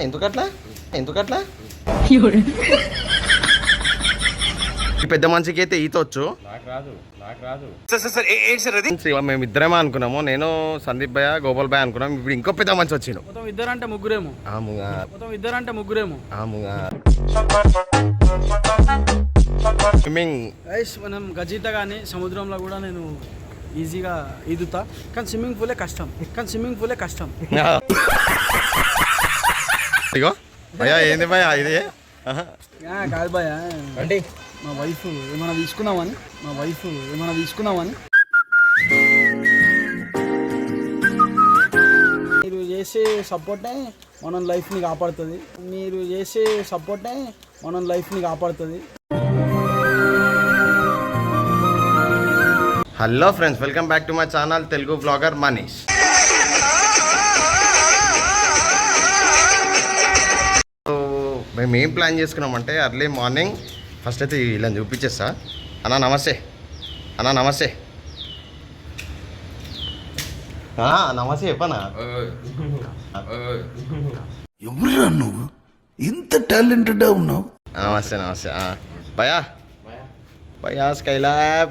ఎందుకట్లా ఎందుకట్లా ఈ పెద్ద మనిషికి అయితే ఈత వచ్చు. మేము ఇద్దరేమో అనుకున్నాము, నేను సందీప్ భయ్య గోపాల్ భయ్య అనుకున్నాం. ఇప్పుడు ఇంకో పెద్ద మనిషి వచ్చిండు. ఇద్దరంటే ముగ్గురేమో స్విమ్మింగ్. మనం గజీత కానీ సముద్రంలో కూడా నేను ఈజీగా ఈదుతా, కానీ స్విమ్మింగ్ పూలే కష్టం. ఇగో భయ్యా ఏంది భయ్యా ఇది? కాదు భయ్య అంటే మా వైఫ్ ఏమైనా తీసుకున్నామని మీరు చేసే సపోర్టే మనం లైఫ్ని కాపాడుతుంది. Hello friends, welcome back to my channel Telugu blogger Manish. మేము ఏం ప్లాన్ చేసుకున్నామంటే అర్లీ మార్నింగ్ ఫస్ట్ అయితే ఇలా చూపించేస్తా. అన్నా నమస్తే. నమస్తే చెప్పనా? ఎవరురా నువ్వు, ఇంత టాలెంటెడ్ ఉన్నావు? నమస్తే భయా స్కైలాబ్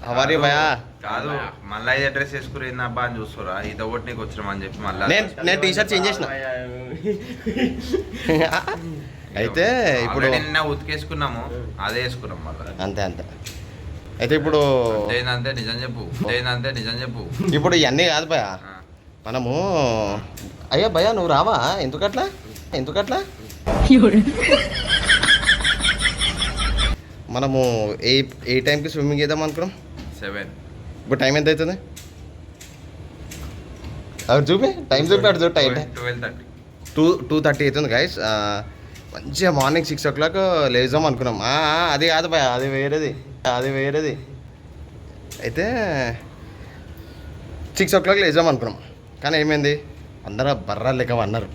హవారీ భయా. కాదు మళ్ళీ ఇది అడ్రస్ వేసుకుని అబ్బా అని చూస్తారా, ఈత ఒకటి నీకు వచ్చినామని చెప్పి మళ్ళీ నేను టీ షర్ట్ చేంజ్ చేసిన. అయితే ఇప్పుడు నిన్న ఉతికేసుకున్నాము, అదే వేసుకున్నాం మళ్ళీ. అంతే అయితే ఇప్పుడు అంతే నిజం చెప్పు. ఇప్పుడు ఇవన్నీ కాదు భయా, మనము అయ్యా భయా నువ్వు రావా? ఎందుకట్లా మనము ఏ టైంకి స్విమ్మింగ్ చేద్దాం అనుకున్నాం? 7. ఇప్పుడు టైం ఎంత అవుతుంది? అవి చూపి టైం చూపాడు చూడు. టైం 2:30 అవుతుంది గైస్. మంచిగా మార్నింగ్ 6 o'clock లేచాం అనుకున్నాం. అది కాదు భయ, అది వేరేది. అయితే 6 o'clock లేచాం అనుకున్నాం, కానీ ఏమైంది అందరూ బర్రాలు లెక్క అన్నారు,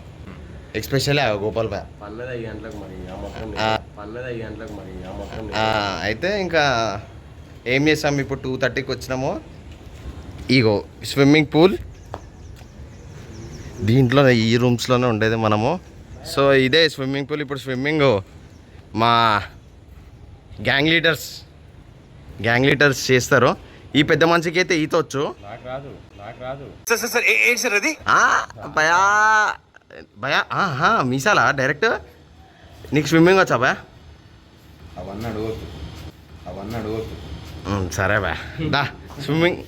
ఎక్స్పెషల్లీ గోపాల్ భయ. అయితే ఇంకా ఏం చేసాం, ఇప్పుడు 2:30కి వచ్చినాము. ఇగో స్విమ్మింగ్ పూల్, దీంట్లో ఈ రూమ్స్లోనే ఉండేది మనము. సో ఇదే స్విమ్మింగ్ పూల్. ఇప్పుడు స్విమ్మింగ్ మా గ్యాంగ్ లీడర్స్ చేస్తారు. ఈ పెద్ద మనిషికి అయితే ఈత వచ్చు. భయా మీసాలా డైరెక్ట్ నీకు స్విమ్మింగ్ వచ్చా భయా? అవన్నీ అడగొద్దు. సరే భయా దా స్విమ్మింగ్.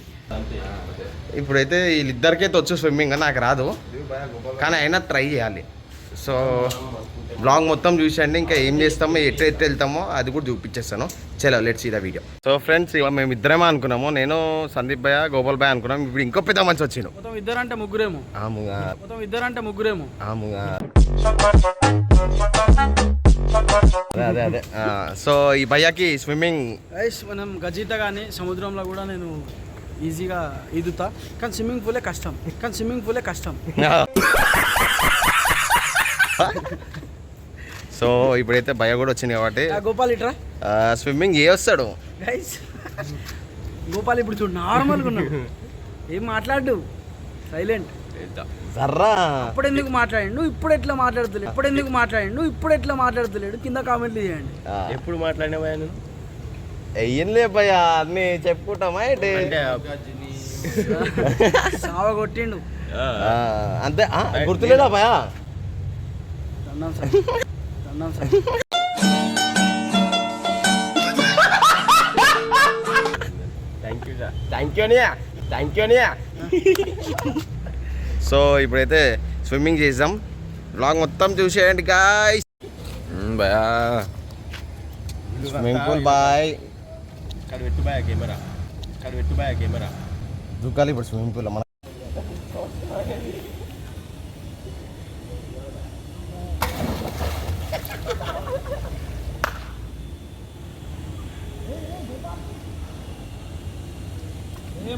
ఇప్పుడైతే వీళ్ళిద్దరికైతే వచ్చు స్విమ్మింగ్, నాకు రాదు, కానీ అయినా ట్రై చేయాలి. సో బ్లాగ్ మొత్తం చూసేయండి, ఇంకా ఏం చేస్తామో ఎట్లా వెళ్తామో అది కూడా చూపించేస్తాను. చలో let's see the video. So friends మేము ఇద్దరేమో అనుకున్నాము, నేను సందీప్ భయ్య గోపాల్ భయ్య అనుకున్నాం. ఇప్పుడు ఇంకో పెద్ద మనిషి వచ్చిండు. ఇద్దరంటే ముగ్గురేమో అదే సో ఈ భయ్యకి స్విమ్మింగ్. మనం గజీత కానీ సముద్రంలో కూడా నేను ఈజీగా ఈదుతా, కానీ స్విమ్మింగ్ పూలే కష్టం. సో ఇప్పుడైతే భయ కూడా వచ్చింది కాబట్టి గోపాల్ ఇట్రా స్విమ్మింగ్ వస్తాడు. గోపాల్ ఇప్పుడు చూడు నార్మల్గా ఉన్నాడు, ఏం మాట్లాడు, సైలెంట్. అప్పుడు ఎందుకు మాట్లాడండి, నువ్వు ఇప్పుడు ఎట్లా మాట్లాడుతలేడు కింద కామెంట్లు చేయండి. ఎప్పుడు మాట్లాడినా భయ నేను అయ్యిందిలే భయ, అన్ని చెప్పుకుంటామా ఏంటి? సావ కొట్టిండు అంతే, గుర్తులేదా భయ? Thank you. సో ఇప్పుడైతే స్విమ్మింగ్ చేద్దాం, బ్లాగ్ మొత్తం చూసేయండి గాయ్స్. భయా స్విమ్మింగ్ పూల్ బాయ్ కెమెరా దూకాలి ఇప్పుడు స్విమ్మింగ్ పూల్. మన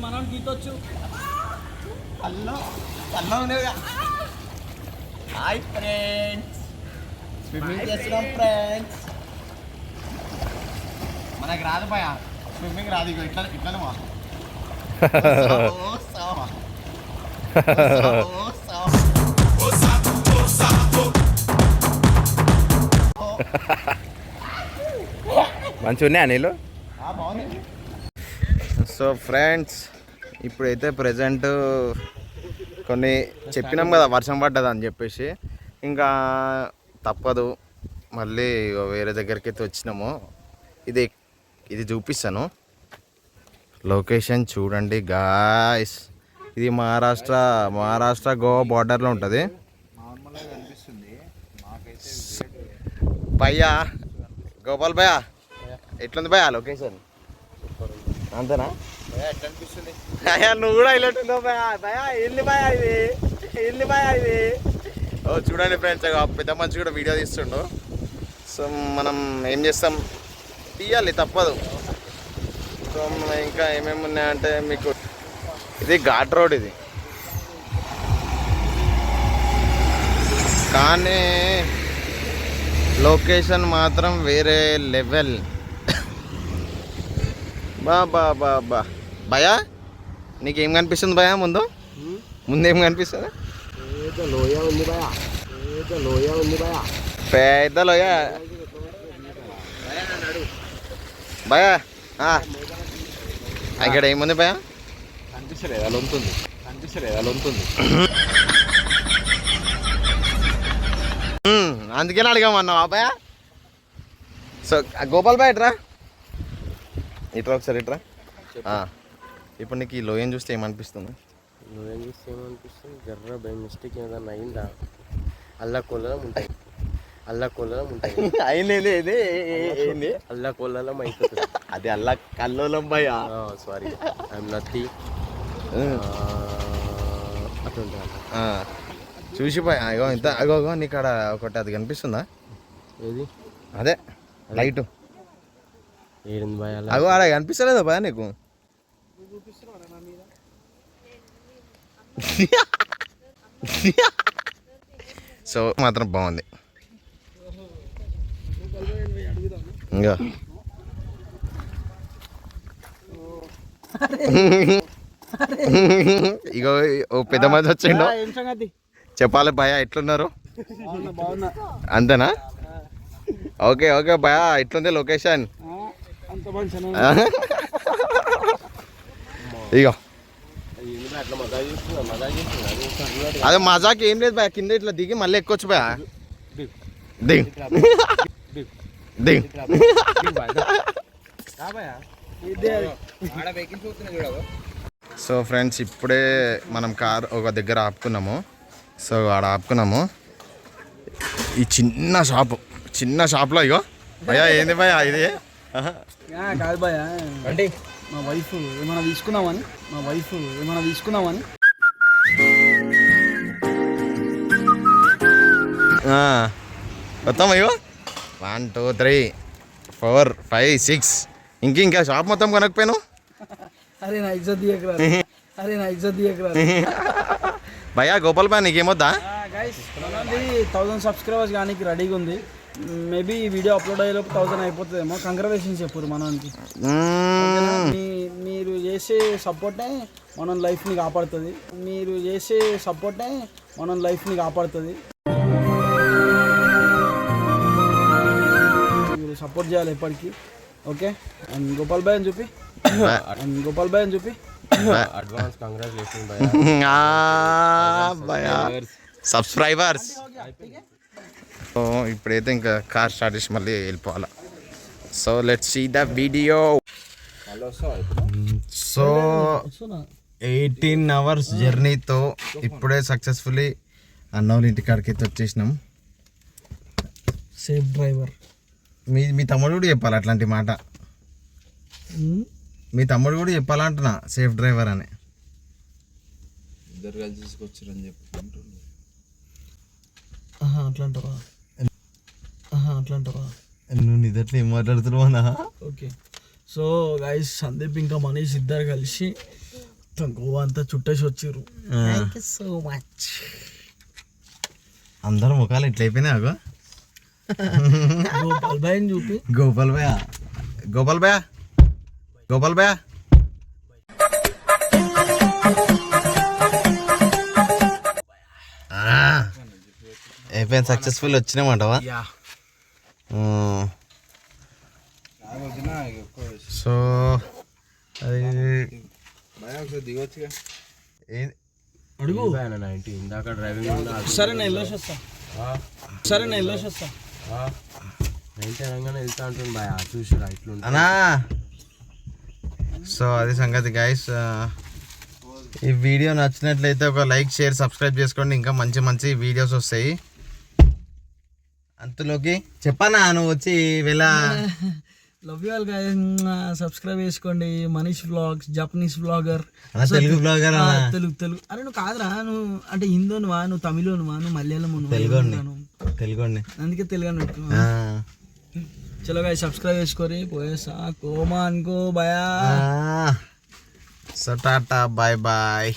మనం గీతొచ్చు. హాయ్ ఫ్రెండ్స్, స్విమ్మింగ్ చేస్తున్నాం ఫ్రెండ్స్. మనకు రాదు భయ స్విమ్మింగ్, రాదు. ఇట్లా ఇట్లానే మంచిగా ఉన్నాయి నీళ్ళు. సో ఫ్రెండ్స్, ఇప్పుడైతే ప్రజెంట్ కొన్ని చెప్పినాం కదా వర్షం పడ్డది అని చెప్పేసి, ఇంకా తప్పదు మళ్ళీ వేరే దగ్గరికి అయితే వచ్చినాము. ఇది చూపిస్తాను లొకేషన్ చూడండి గాయ్స్. ఇది మహారాష్ట్ర గోవా బార్డర్లో ఉంటుంది. భయ్యా గోపాల్ భయ్యా ఎట్లుంది భయ్యా లొకేషన్? అంతేనా? అయ్యా నువ్వు కూడా హైలైట్ ఉందో భయ్యా. ఇల్లు భయ్యా ఇది. ఓ చూడండి ఫ్రెండ్స్, పెద్ద మనిషి కూడా వీడియో తీస్తుండు. సో మనం ఏం చేస్తాం, తీయాలి తప్పదు. సో ఇంకా ఏమేమి ఉన్నాయంటే మీకు ఇది ఘాట్ రోడ్ ఇది, కానీ లొకేషన్ మాత్రం వేరే లెవెల్. బా భయా నీకేం కనిపిస్తుంది భయా? ముందేం కనిపిస్తుంది? లోయ ఉంది భయ, పెద్ద లోయ భయా. ఇక్కడ ఏముంది భయా? కనిపిస్తలేదు, అలా ఉంటుంది. అందుకని అడిగామన్నావు అబ్బాయా. సో గోపాల్ బాయ్ ఇట్రా ఒకసారి ఇట్రా. ఇప్పుడు నీకు ఈ లోయని చూస్తే ఏమనిపిస్తుంది? జర్ర బై మిస్టేక్ ఏదన్నా అయిందా? అల్లా కొల్లలం ఉంటాయి. ఏంది అల్లా కొల్లలం అయిపోతుంది. అది అల్లా కల్లోలం భయ్యా. సారీ, ఐఎమ్ నత్తి. చూసి భయ అగో ఇంత అగోగో నీకు ఆడ ఒకటి అది కనిపిస్తుందా? ఏది? అదే లైట్ ఏడింది భయ. అగో ఆడ కనిపిస్తలేదా భయ నీకు? సో మాత్రం బాగుంది. ఇంకా ఇగో ఓ పెద్ద మంది వచ్చిండు, చెప్పాలి భయ ఎట్లున్నారు? అంతేనా? ఓకే భయ ఎట్లుంది లొకేషన్? ఇగో అదే మజాకి ఏం లేదు భయ, కింద ఇట్లా దిగి మళ్ళీ ఎక్కొచ్చు భయ. దిగ్ సో ఫ్రెండ్స్, ఇప్పుడే మనం కార్ ఒక దగ్గర ఆపుకున్నాము. సో ఆడ ఆపుకున్నాము. ఈ చిన్న షాప్లో ఇగో భయ్యా. ఏంది భయ్యా ఇది? కాదు భయ, అంటే మా వైఫ్ ఏమైనా తీసుకున్నామని మొత్తం అయ్యో 1 2 3 4 5 6 ఇంకా షాప్ మొత్తం కొనకపోయాను. అరే నా ఇజ్జత్ దియకరా. భయ్యా గోపాల్ బాయ్ నీకేమొద్దా? గైస్ 1000 సబ్స్క్రైబర్స్ కానీ రెడీగా ఉంది. మేబీ ఈ వీడియో అప్లోడ్ అయ్యేలోపు 1000 అయిపోతుందేమో. కంగ్రాచులేషన్స్ చెప్పారు మనకి. మీరు చేసే సపోర్టే మనం లైఫ్ని కాపాడుతుంది. మీరు సపోర్ట్ చేయాలి ఎప్పటికీ. ఓకే, అండ్ గోపాల్ బాయ్ అని చెప్పి అడ్వాన్స్ కంగ్రాచులేషన్ సబ్స్క్రైబర్స్. సో ఇప్పుడైతే ఇంకా కార్ స్టార్ట్ చేసి మళ్ళీ వెళ్ళిపోవాలి. So let's see the video. So 18 hours జర్నీతో ఇప్పుడే సక్సెస్ఫుల్లీ అన్నోళ్ళ ఇంటికాడికి అయితే వచ్చేసినాం. Safe driver. మీ తమ్ముడు కూడా చెప్పాలి అట్లాంటి మాట. మీ తమ్ముడు కూడా చెప్పాలంటున్నా సేఫ్ డ్రైవర్ అని. ఇద్దరు కలిసి తీసుకొచ్చారని చెప్పుకుంటున్నారు. అట్లంటారా? నువ్వు నిదట్లో ఏం మాట్లాడుతున్నావా? ఓకే, సో గైస్ సందీప్ ఇంకా మనీష్ ఇద్దరు కలిసి గోవా అంతా చుట్టేసి వచ్చారు. So much. అందరు ముఖాలు ఎట్లా అయిపోయినాయి? అగో గోపాల్ బాయ్ అని చూపి. గోపాల్ భయ్యా అయిపోయింది, సక్సెస్ఫుల్ వచ్చినామంటవా? యా సో అది దిగొచ్చుగా. అడుగు. సరే నేను వెళ్ళేసి వస్తా. సరే నేను వెళ్ళేసి వస్తా. అనా సో అది సంగతి గైస్. ఈ వీడియో నచ్చినట్లయితే ఒక లైక్, షేర్, సబ్స్క్రైబ్ చేసుకోండి. ఇంకా మంచి మంచి వీడియోస్ వస్తాయి. అంతలోకి చెప్పనా నువ్వు వచ్చి వెళ్ళా. Love you all guys. Subscribe చేసుకోండి. Manish vlogs, Japanese vlogger, Telugu blogger. Telugu. అరే నువ్వు కాదురా, నువ్వు అంటే హిందోనువా, నువ్వు తమిళనువా, నువ్వు మలయాళం, తెలుగు అందుకే తెలుగు అని పెట్టుకున్నా. చలో గాయ సబ్స్క్రైబ్ చేసుకోరి. పోయేసా కోమా అనుకో భయా. So tata, bye bye.